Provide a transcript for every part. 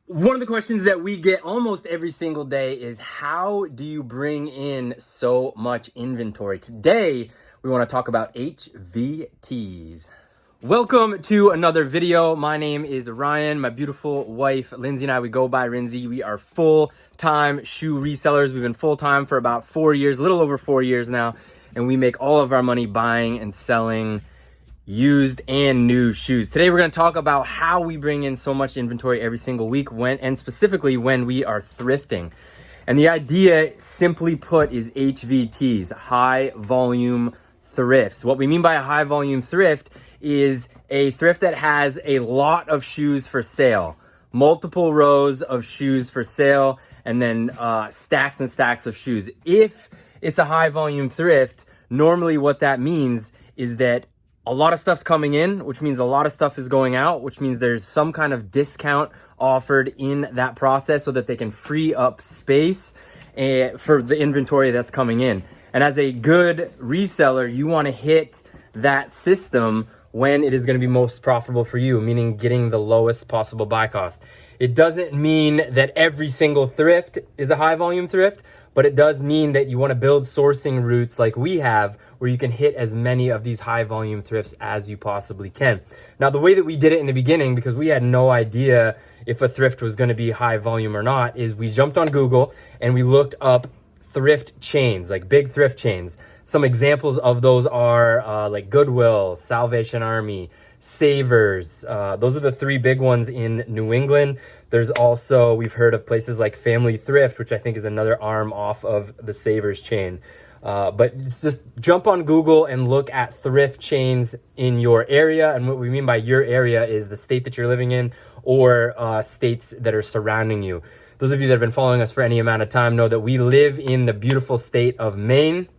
One of the questions that we get almost every single day is how do you bring in so much inventory? Today, we want to talk about HVTs. Welcome to another video. My name is Ryan. My beautiful wife, Lindsay, and I, we go by Rnzy. We are full-time shoe resellers. We've been full-time for about 4 years, a little over 4 years now, and we make all of our money buying and selling used and new shoes. Today we're going to talk about how we bring in so much inventory every single week and specifically when we are thrifting. And the idea, simply put, is HVTs, high volume thrifts. What we mean by a high volume thrift is a thrift that has a lot of shoes for sale, multiple rows of shoes for sale, and then stacks and stacks of shoes. If it's a high volume thrift, normally what that means is that a lot of stuff's coming in, which means a lot of stuff is going out, which means there's some kind of discount offered in that process so that they can free up space for the inventory that's coming in. And as a good reseller, you want to hit that system when it is going to be most profitable for you, meaning getting the lowest possible buy cost. It doesn't mean that every single thrift is a high volume thrift, but it does mean that you want to build sourcing routes like we have, where you can hit as many of these high volume thrifts as you possibly can. Now, the way that we did it in the beginning, because we had no idea if a thrift was going to be high volume or not, is we jumped on Google and we looked up thrift chains, like big thrift chains. Some examples of those are like Goodwill, Salvation Army, Savers. Those are the three big ones in New England. There's also, we've heard of places like Family Thrift, which I think is another arm off of the Savers chain. But just jump on Google and look at thrift chains in your area. And what we mean by your area is the state that you're living in or states that are surrounding you. Those of you that have been following us for any amount of time know that we live in the beautiful state of Maine,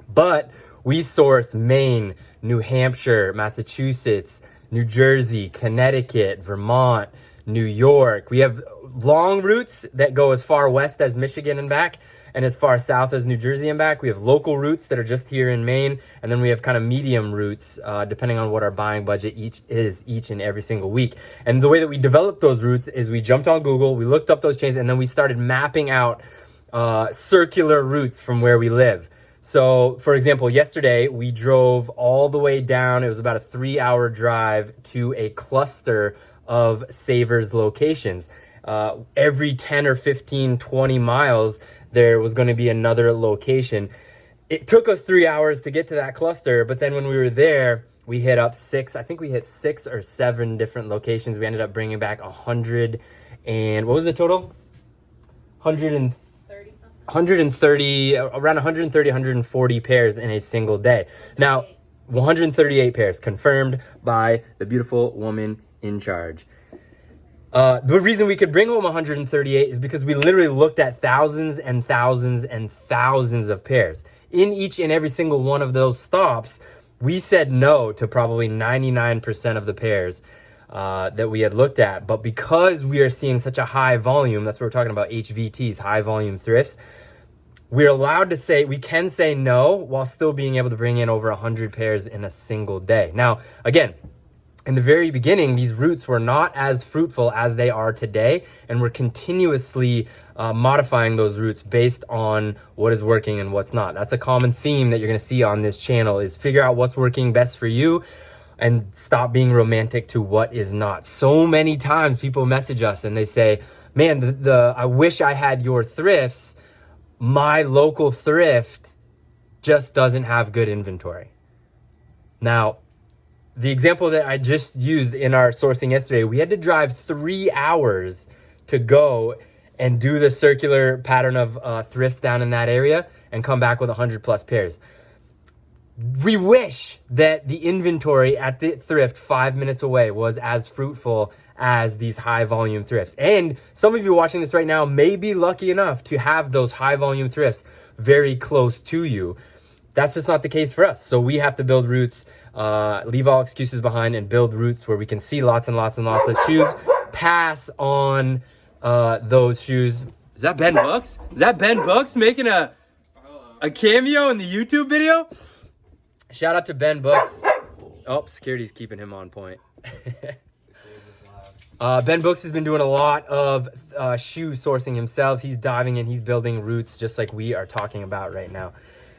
but we source Maine, New Hampshire, Massachusetts, New Jersey, Connecticut, Vermont, New York. We have long routes that go as far west as Michigan and back, and as far south as New Jersey and back. We have local routes that are just here in Maine, and then we have kind of medium routes depending on what our buying budget each and every single week. And the way that we developed those routes is we jumped on Google, we looked up those chains, and then we started mapping out circular routes from where we live. So, for example, yesterday we drove all the way down. It was about a 3-hour drive to a cluster of Savers locations. Every 10 or 15, 20 miles, there was going to be another location. It took us 3 hours to get to that cluster, but then when we were there, we hit up six or seven different locations. We ended up bringing back 100 and, what was the total? 130, around 130, 140 pairs in a single day. Now, 138 pairs confirmed by the beautiful woman in charge. The reason we could bring home 138 is because we literally looked at thousands and thousands and thousands of pairs. In each and every single one of those stops, we said no to probably 99% of the pairs that we had looked at. But because we are seeing such a high volume, that's what we're talking about, HVTs, high volume thrifts, we're allowed to say, we can say no while still being able to bring in over 100 pairs in a single day. Now, again, in the very beginning, these routes were not as fruitful as they are today, and we're continuously modifying those routes based on what is working and what's not. That's a common theme that you're going to see on this channel, is figure out what's working best for you and stop being romantic to what is not. So many times people message us and they say, man, I wish I had your thrifts. My local thrift just doesn't have good inventory. Now, the example that I just used in our sourcing yesterday, we had to drive 3 hours to go and do the circular pattern of thrifts down in that area and come back with 100 plus pairs. We wish that the inventory at the thrift 5 minutes away was as fruitful as these high volume thrifts. And some of you watching this right now may be lucky enough to have those high volume thrifts very close to you. That's just not the case for us. So we have to build routes, leave all excuses behind, and build routes where we can see lots and lots and lots of shoes, pass on those shoes. Is that Ben Books? Is that Ben Books making a cameo in the YouTube video? Shout out to Ben Books. Oh, security's keeping him on point. Ben Brooks has been doing a lot of shoe sourcing himself. He's diving in, he's building routes just like we are talking about right now.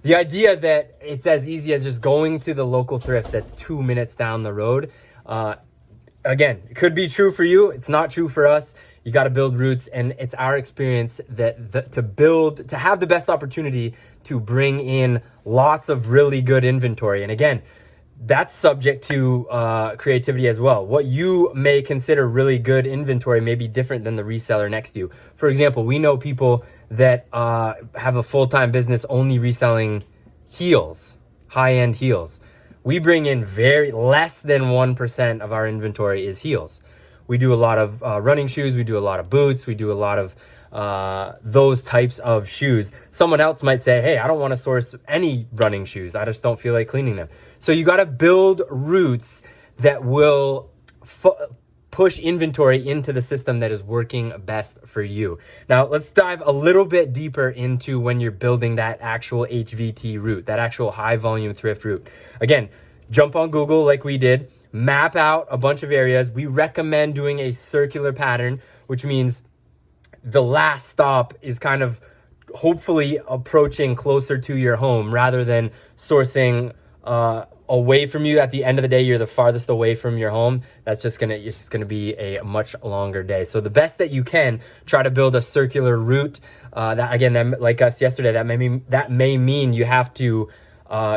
The idea that it's as easy as just going to the local thrift that's 2 minutes down the road, again, it could be true for you. It's not true for us. You got to build routes, and it's our experience that to have the best opportunity to bring in lots of really good inventory. And again, that's subject to creativity as well. What you may consider really good inventory may be different than the reseller next to you. For example, we know people that have a full-time business only reselling heels, high-end heels. We bring in less than 1% of our inventory is heels. We do a lot of running shoes. We do a lot of boots. We do a lot of those types of shoes. Someone else might say, hey, I don't want to source any running shoes. I just don't feel like cleaning them. So you got to build routes that will push inventory into the system that is working best for you. Now, let's dive a little bit deeper into when you're building that actual HVT route, that actual high volume thrift route. Again, jump on Google like we did, map out a bunch of areas. We recommend doing a circular pattern, which means the last stop is kind of hopefully approaching closer to your home rather than sourcing away from you. At the end of the day, you're the farthest away from your home. It's just gonna be a much longer day. So the best that you can, try to build a circular route. That like us yesterday, that may mean you have to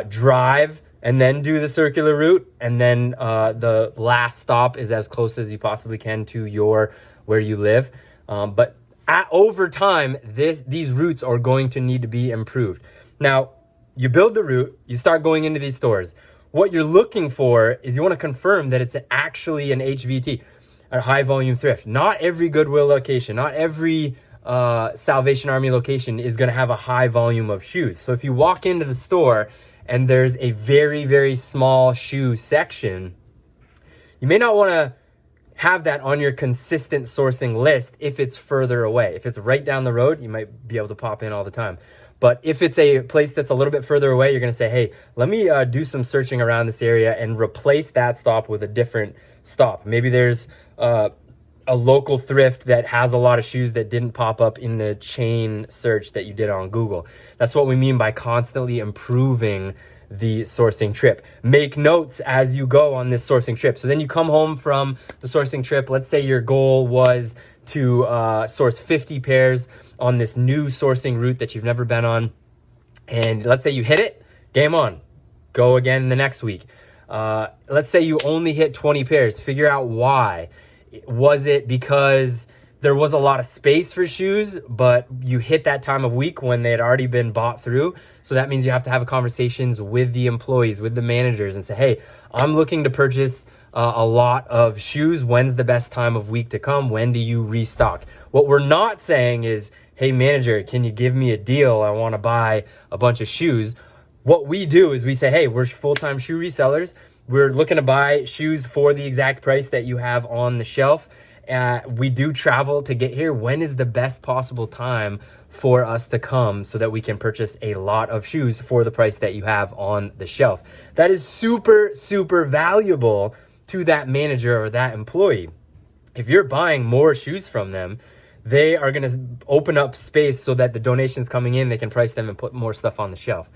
drive and then do the circular route, and then the last stop is as close as you possibly can to where you live. But over time, these routes are going to need to be improved. Now, you build the route, you start going into these stores. What you're looking for is you want to confirm that it's actually an HVT, a high volume thrift. Not every Goodwill location, not every Salvation Army location is going to have a high volume of shoes. So if you walk into the store and there's a very, very small shoe section, you may not want to have that on your consistent sourcing list if it's further away. If it's right down the road, you might be able to pop in all the time. But if it's a place that's a little bit further away, you're going to say, hey, let me do some searching around this area and replace that stop with a different stop. Maybe there's a local thrift that has a lot of shoes that didn't pop up in the chain search that you did on Google. That's what we mean by constantly improving the sourcing trip. Make notes as you go on this sourcing trip. So then you come home from the sourcing trip. Let's say your goal was to source 50 pairs on this new sourcing route that you've never been on. And let's say you hit it, game on. Go again the next week. Let's say you only hit 20 pairs. Figure out why. Was it because there was a lot of space for shoes, but you hit that time of week when they had already been bought through? So that means you have to have conversations with the employees, with the managers, and say, hey, I'm looking to purchase a lot of shoes. When's the best time of week to come? When do you restock? What we're not saying is, hey, manager, can you give me a deal? I want to buy a bunch of shoes. What we do is we say, hey, we're full-time shoe resellers. We're looking to buy shoes for the exact price that you have on the shelf. We do travel to get here. When is the best possible time for us to come so that we can purchase a lot of shoes for the price that you have on the shelf? That is super, super valuable to that manager or that employee. If you're buying more shoes from them, they are going to open up space so that the donations coming in, they can price them and put more stuff on the shelf.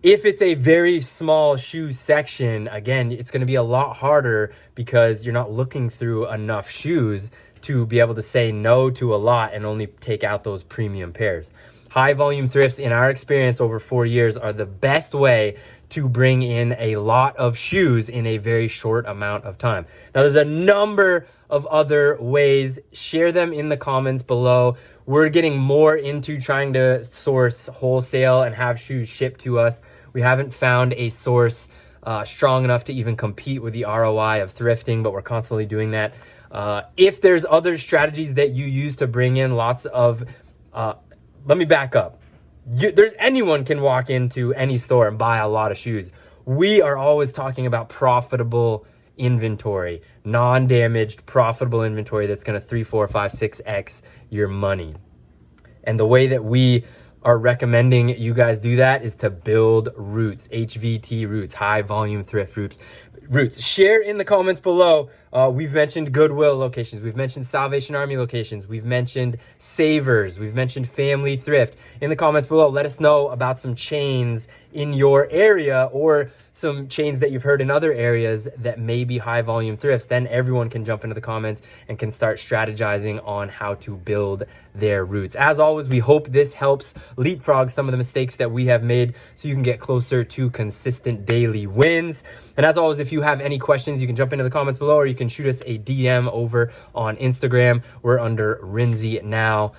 If it's a very small shoe section, again, it's going to be a lot harder because you're not looking through enough shoes to be able to say no to a lot and only take out those premium pairs. High volume thrifts, in our experience over 4 years, are the best way to bring in a lot of shoes in a very short amount of time. Now, there's a number of other ways. Share them in the comments below. We're getting more into trying to source wholesale and have shoes shipped to us. We haven't found a source strong enough to even compete with the ROI of thrifting, but we're constantly doing that. If there's other strategies that you use to bring in lots of, let me back up. Anyone can walk into any store and buy a lot of shoes. We are always talking about profitable inventory, non-damaged, profitable inventory that's going to 3, 4, 5, 6x your money. And the way that we are recommending you guys do that is to build routes, HVT routes, high volume thrift routes. Share in the comments below We've mentioned Goodwill locations. We've mentioned Salvation Army locations. We've mentioned Savers. We've mentioned Family Thrift. In the comments below, let us know about some chains in your area or some chains that you've heard in other areas that may be high volume thrifts. Then everyone can jump into the comments and can start strategizing on how to build their routes. As always, we hope this helps leapfrog some of the mistakes that we have made so you can get closer to consistent daily wins. And as always, if you have any questions, you can jump into the comments below or you can shoot us a DM over on Instagram. We're under Rnzy now.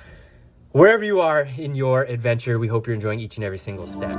Wherever you are in your adventure, we hope you're enjoying each and every single step.